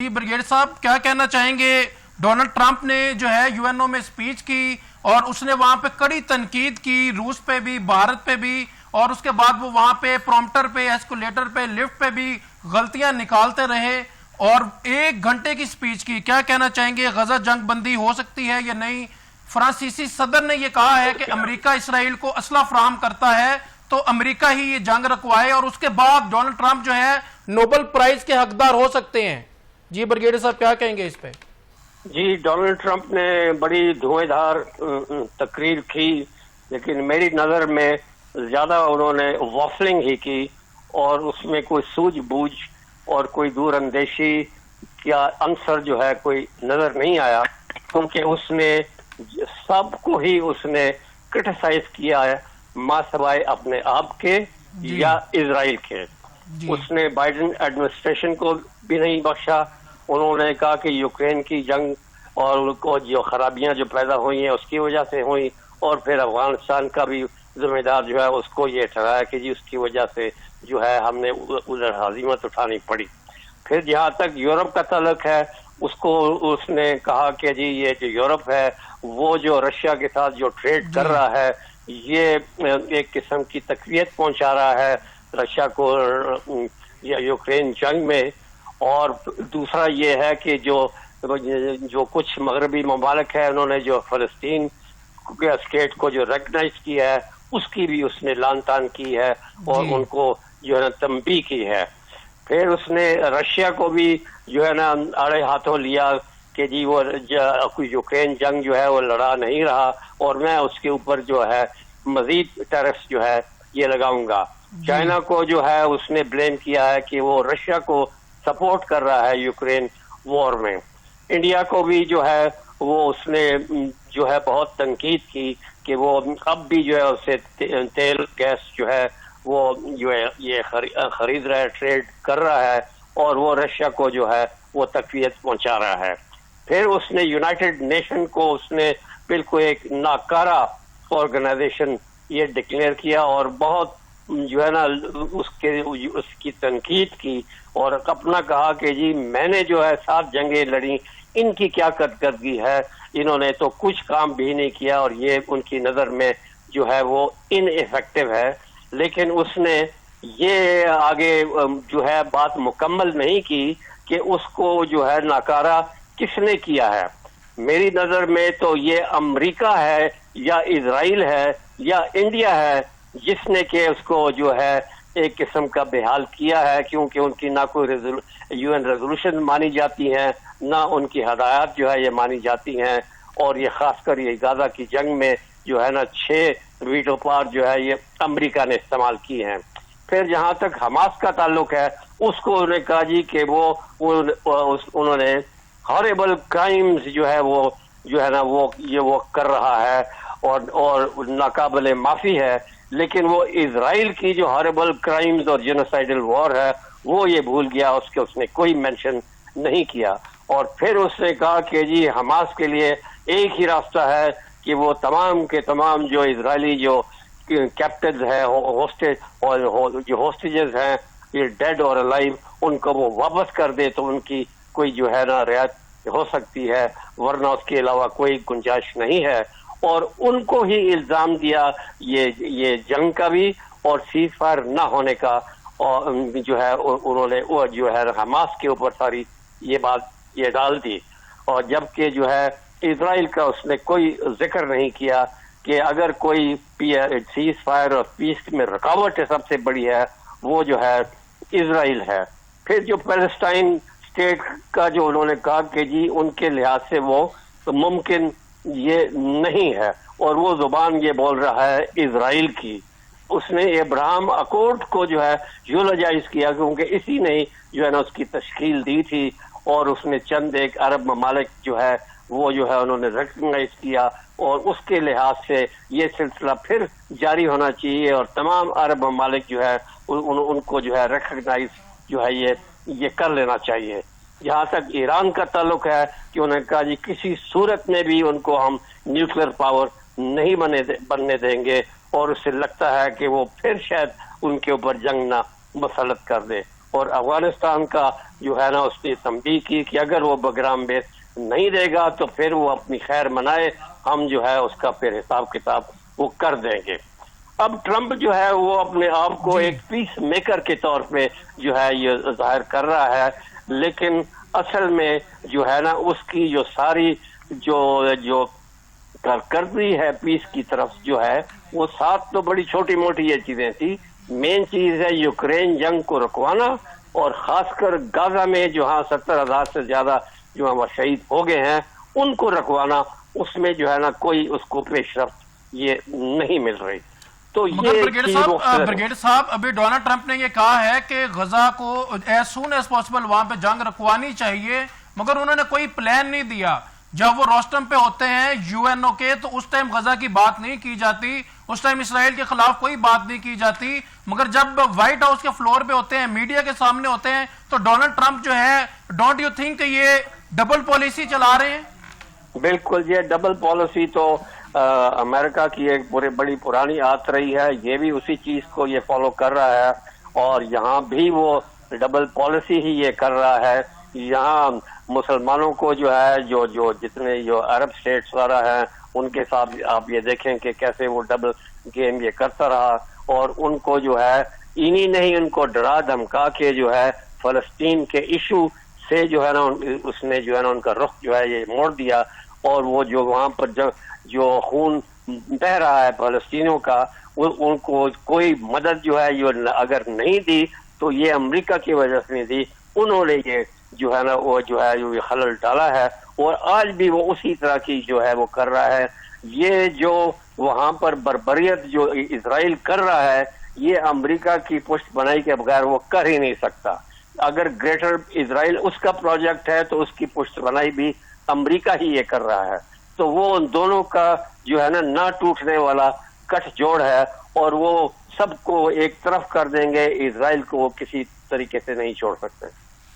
जी brigade साहब, क्या कहना चाहेंगे? डोनाल्ड ट्रंप ने जो है यूएनओ में स्पीच की और उसने वहां पे कड़ी तनकीद की, रूस पे भी, भारत पे भी, और उसके बाद वो वहां पे प्रॉम्प्टर पे, एस्केलेटर पे, लिफ्ट पे भी गलतियां निकालते रहे और 1 घंटे की स्पीच की। क्या कहना चाहेंगे, गजा जंग बंदी हो सकती है या नहीं? फ्रांसीसी सदर ने यह कहा है कि अमेरिका इसराइल को असला फराहम करता है तो अमेरिका ही ये जंग रखवाए और उसके बाद डोनाल्ड ट्रंप जो है नोबेल प्राइज के हकदार हो सकते हैं। जी ब्रिगेडियर साहब, क्या कहेंगे इस पे? जी, डोनाल्ड ट्रंप ने बड़ी धुएंधार तकरीर की, लेकिन मेरी नज़र में ज़्यादा उन्होंने वॉफलिंग ही की और उसमें कोई सूझबूझ और कोई दूर अंदेशी या आंसर जो है कोई नज़र नहीं आया, क्योंकि उसने सबको ही उसने क्रिटिसाइज किया है, मां सवाए अपने आप के या इजराइल के। उसने बाइडेन एडमिनिस्ट्रेशन को भी नहीं बख्शा। उन्होंने कहा कि यूक्रेन की जंग और उनको जो खराबियां जो पैदा हुई हैं उसकी वजह से हुई, और फिर अफगानिस्तान का भी जिम्मेदार जो है उसको ये ठहराया कि जी उसकी वजह से जो है हमने उधर हजीमत उठानी पड़ी। फिर जहाँ तक यूरोप का ताल्लुक है, उसको उसने कहा कि जी ये जो यूरोप है वो जो रशिया के साथ जो ट्रेड कर रहा है ये एक किस्म की तकवीत पहुंचा रहा है रशिया को यूक्रेन जंग में। और दूसरा ये है कि जो कुछ मगरबी ममालिक है उन्होंने जो फलस्तीन के स्टेट को जो रिकग्नाइज किया है उसकी भी उसने लान तान की है और उनको जो है ना तंबी की है। फिर उसने रशिया को भी जो है ना आड़े हाथों लिया कि जी वो यूक्रेन जंग जो है वो लड़ा नहीं रहा और मैं उसके ऊपर जो है मजीद टैरिफ्स जो है ये लगाऊंगा। चाइना को जो है उसने ब्लेम किया है कि वो रशिया को सपोर्ट कर रहा है यूक्रेन वॉर में। इंडिया को भी जो है वो उसने जो है बहुत तनकीद की कि वो अब भी जो है उससे तेल गैस जो है वो जो है ये खरीद रहा है, ट्रेड कर रहा है और वो रशिया को जो है वो तकवीत पहुंचा रहा है। फिर उसने यूनाइटेड नेशन को उसने बिल्कुल एक नाकारा ऑर्गेनाइजेशन ये डिक्लेयर किया और बहुत जो है ना उसकी तनकीद की और अपना कहा कि जी मैंने जो है 7 जंगें लड़ी, इनकी क्या कारकर्दगी है, इन्होंने तो कुछ काम भी नहीं किया और ये उनकी नज़र में जो है वो इनइफेक्टिव है। लेकिन उसने ये आगे जो है बात मुकम्मल नहीं की कि उसको जो है नाकारा किसने किया है। मेरी नज़र में तो ये अमेरिका है या इजराइल है या इंडिया है जिसने के उसको जो है एक किस्म का बेहाल किया है, क्योंकि उनकी ना कोई यूएन रेजोल्यूशन मानी जाती है, ना उनकी हदायत जो है ये मानी जाती हैं। और ये खासकर ये गाजा की जंग में जो है ना 6 वीटो पावर जो है ये अमेरिका ने इस्तेमाल की हैं। फिर जहां तक हमास का ताल्लुक है, उसको उन्होंने कहा जी कि उन्होंने हॉरेबल क्राइम्स जो है वो जो है ना वो कर रहा है और नाकाबिले माफी है। लेकिन वो इजराइल की जो हॉरेबल क्राइम्स और जेनोसाइडल वॉर है वो ये भूल गया, उसने कोई मेंशन नहीं किया। और फिर उसने कहा कि जी हमास के लिए एक ही रास्ता है कि वो तमाम के तमाम जो इजरायली जो कैप्टन्स हैं, होस्टेज और जो होस्टेजेस हैं ये डेड और अलाइव, उनको वो वापस कर दे तो उनकी कोई जो है ना रियायत हो सकती है, वरना उसके अलावा कोई गुंजाइश नहीं है। और उनको ही इल्जाम दिया ये जंग का भी और सीज फायर न होने का, और जो है उन्होंने वो जो है हमास के ऊपर सारी ये बात ये डाल दी। और जबकि जो है इजराइल का उसने कोई जिक्र नहीं किया कि अगर कोई सीज फायर और पीस में रुकावट सबसे बड़ी है वो जो है इजराइल है। फिर जो पैलेस्टाइन स्टेट का जो उन्होंने कहा कि जी उनके लिहाज से वो तो मुमकिन ये नहीं है और वो जुबान ये बोल रहा है इजराइल की। उसने इब्राहिम अकॉर्ड को जो है यूलोजाइज किया क्योंकि इसी ने जो है ना उसकी तश्कील दी थी और उसने चंद एक अरब ममालिक जो है वो जो है उन्होंने रिकग्नाइज किया और उसके लिहाज से ये सिलसिला फिर जारी होना चाहिए और तमाम अरब ममालिक जो है उनको जो है रिकग्नाइज जो है ये कर लेना चाहिए। जहाँ तक ईरान का ताल्लुक है कि उन्होंने कहा जी किसी सूरत में भी उनको हम न्यूक्लियर पावर नहीं बनने देंगे और उससे लगता है कि वो फिर शायद उनके ऊपर जंग ना मसलत कर दे। اور افغانستان کا جو ہے نا اس نے تنبیہ کی کہ اگر وہ بگرام بیس نہیں دے گا تو پھر وہ اپنی خیر منائے، ہم جو ہے اس کا پھر حساب کتاب وہ کر دیں گے۔ اب ٹرمپ جو ہے وہ اپنے آپ کو ایک پیس میکر کے طور پہ جو ہے یہ ظاہر کر رہا ہے، لیکن اصل میں جو ہے نا اس کی جو ساری جو کارکردگی ہے پیس کی طرف جو ہے وہ ساتھ تو بڑی چھوٹی موٹی یہ چیزیں تھی۔ مین چیز ہے یوکرین جنگ کو رکوانا، اور خاص کر غزہ میں جہاں 70,000 سے زیادہ جو ہے وہ شہید ہو گئے ہیں ان کو رکوانا، اس میں جو ہے نا کوئی اس کو پیش رفت یہ نہیں مل رہی۔ تو مگر بریگیڈ صاحب ابھی ڈونلڈ ٹرمپ نے یہ کہا ہے کہ غزہ کو ایز سون ایز پاسبل وہاں پہ جنگ رکوانی چاہیے، مگر انہوں نے کوئی پلان نہیں دیا۔ جب وہ روسٹم پہ ہوتے ہیں UN کے تو اس ٹائم غزہ کی بات نہیں کی جاتی، اس ٹائم اسرائیل کے خلاف کوئی بات نہیں کی جاتی، مگر جب وائٹ ہاؤس کے فلور پہ ہوتے ہیں، میڈیا کے سامنے ہوتے ہیں، تو ڈونلڈ ٹرمپ جو ہے ڈونٹ یو تھنک کہ یہ ڈبل پالیسی چلا رہے ہیں؟ بالکل، یہ ڈبل پالیسی تو امریکہ کی ایک بڑی پرانی عادت رہی ہے، یہ بھی اسی چیز کو یہ فالو کر رہا ہے، اور یہاں بھی وہ ڈبل پالیسی ہی یہ کر رہا ہے۔ یہاں مسلمانوں کو جو ہے جو جتنے جو عرب اسٹیٹس وغیرہ ہیں ان کے ساتھ آپ یہ دیکھیں کہ کیسے وہ ڈبل گیم یہ کرتا رہا، اور ان کو جو ہے انہی نہیں ان کو ڈرا دھمکا کے جو ہے فلسطین کے ایشو سے جو ہے نا اس نے جو ہے نا ان کا رخ جو ہے یہ موڑ دیا، اور وہ جو وہاں پر جو خون بہ رہا ہے فلسطینیوں کا ان کو کوئی مدد جو ہے یہ اگر نہیں دی تو یہ امریکہ کی وجہ سے نہیں دی، انہوں نے یہ جو ہے نا وہ جو ہے یہ خلل ڈالا ہے، اور آج بھی وہ اسی طرح کی جو ہے وہ کر رہا ہے۔ یہ جو وہاں پر بربریت جو اسرائیل کر رہا ہے یہ امریکہ کی پشت بنائی کے بغیر وہ کر ہی نہیں سکتا۔ اگر گریٹر اسرائیل اس کا پروجیکٹ ہے تو اس کی پشت بنائی بھی امریکہ ہی یہ کر رہا ہے، تو وہ ان دونوں کا جو ہے نا نہ ٹوٹنے والا کٹ جوڑ ہے، اور وہ سب کو ایک طرف کر دیں گے، اسرائیل کو وہ کسی طریقے سے نہیں چھوڑ سکتے۔